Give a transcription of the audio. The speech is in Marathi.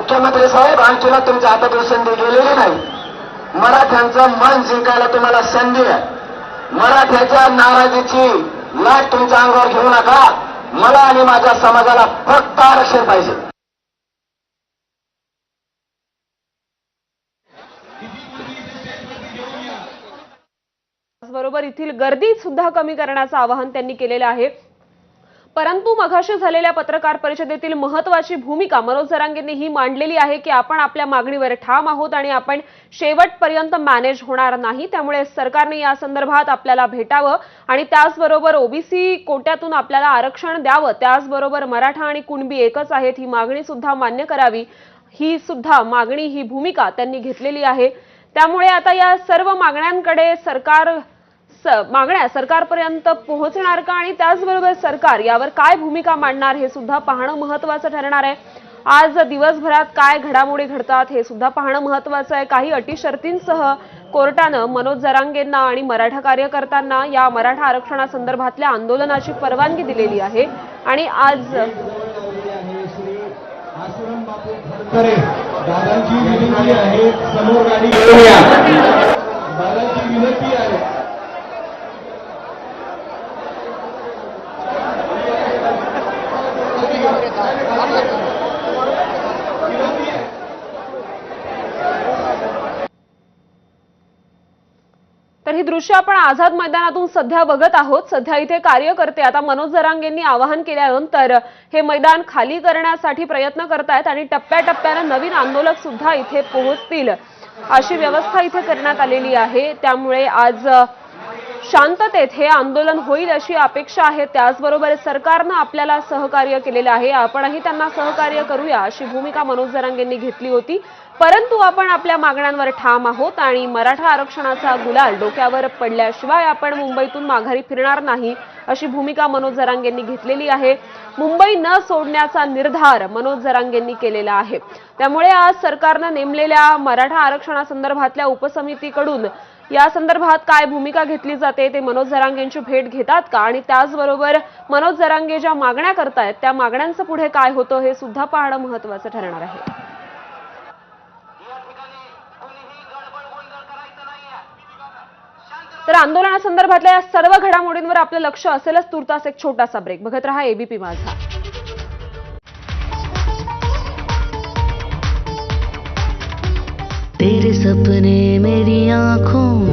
मुख्यमंत्री साहेब, आणखीन तुमच्या हातातून संधी गेलेली नाही. मराठ्यांचं मन जिंकायला तुम्हाला संधी आहे. मराठ्याच्या नाराजीची लाट तुमच्या अंगावर घेऊ नका. मला आणि माझ्या समाजाला फक्त आरक्षण पाहिजे. बरोबर येथील गर्दी सुद्धा कमी करण्याचं आवाहन त्यांनी केलेलं आहे. परंतु मघाशी झालेल्या पत्रकार परिषदेतील महत्त्वाची भूमिका मनोज जरांगेंनी ही मांडलेली आहे की आपण आपल्या मागणीवर ठाम आहोत आणि आपण शेवटपर्यंत मॅनेज होणार नाही. त्यामुळे सरकारने या संदर्भात आपल्याला भेटावं आणि त्याचबरोबर ओबीसी कोट्यातून आपल्याला आरक्षण द्यावं. त्याचबरोबर मराठा आणि कुणबी एकच आहेत ही मागणी सुद्धा मान्य करावी. ही सुद्धा मागणी, ही भूमिका त्यांनी घेतलेली आहे. त्यामुळे आता या सर्व मागण्यांकडे मागण्या सरकारपर्यंत पोहोचणार का आणि त्याचबरोबर सरकार यावर काय भूमिका मांडणार हे सुद्धा पाहणं महत्त्वाचं ठरणार आहे. आज दिवसभरात काय घडामोडी घडतात हे सुद्धा पाहणं महत्त्वाचं आहे. काही अटी शर्तींसह कोर्टानं मनोज जरांगेंना आणि मराठा कार्यकर्त्यांना या मराठा आरक्षणासंदर्भातल्या आंदोलनाची परवानगी दिलेली आहे आणि आज दादांची विनंती आहे, समोर गाडी घेऊया. दादांची विनंती आहे. तर ही दृश्य आपण आझाद मैदानातून सध्या बघत आहोत. सध्या इथे कार्यकर्ते आता मनोज जरांगेंनी आवाहन केल्यानंतर हे मैदान खाली करण्यासाठी प्रयत्न करतायत आणि टप्प्याटप्प्याने नवीन आंदोलक सुद्धा इथे पोहोचतील अशी व्यवस्था इथे करण्यात आलेली आहे. त्यामुळे आज शांततेत हे आंदोलन होईल अशी अपेक्षा आहे. त्याचबरोबर सरकारनं आपल्याला सहकार्य केलेलं आहे, आपणही त्यांना सहकार्य करूया अशी भूमिका मनोज जरांगेंनी घेतली होती. परंतु आपण आपल्या मागण्यांवर ठाम आहोत आणि मराठा आरक्षणाचा गुलाल डोक्यावर पडल्याशिवाय आपण मुंबईतून माघारी फिरणार नाही अशी भूमिका मनोज जरांगेंनी घेतलेली आहे. मुंबई न सोडण्याचा निर्धार मनोज जरांगेंनी केलेला आहे. त्यामुळे आज सरकारनं नेमलेल्या मराठा आरक्षणासंदर्भातल्या उपसमितीकडून या संदर्भात काय भूमिका घेतली जाते ते मनोज जरांगेंची भेट घेतात का आणि त्याचबरोबर मनोज जरांगे ज्या मागण्या करतायत त्या मागण्यांचं पुढे काय होतं हे सुद्धा पाहणं महत्त्वाचं ठरणार आहे. तर आंदोलनासंदर्भातल्या या सर्व घडामोडींवर आपलं लक्ष असेलच. तुर्तास एक छोटासा ब्रेक. बघत रहा एबीपी माझा. तेरे सपने मेरी आंखों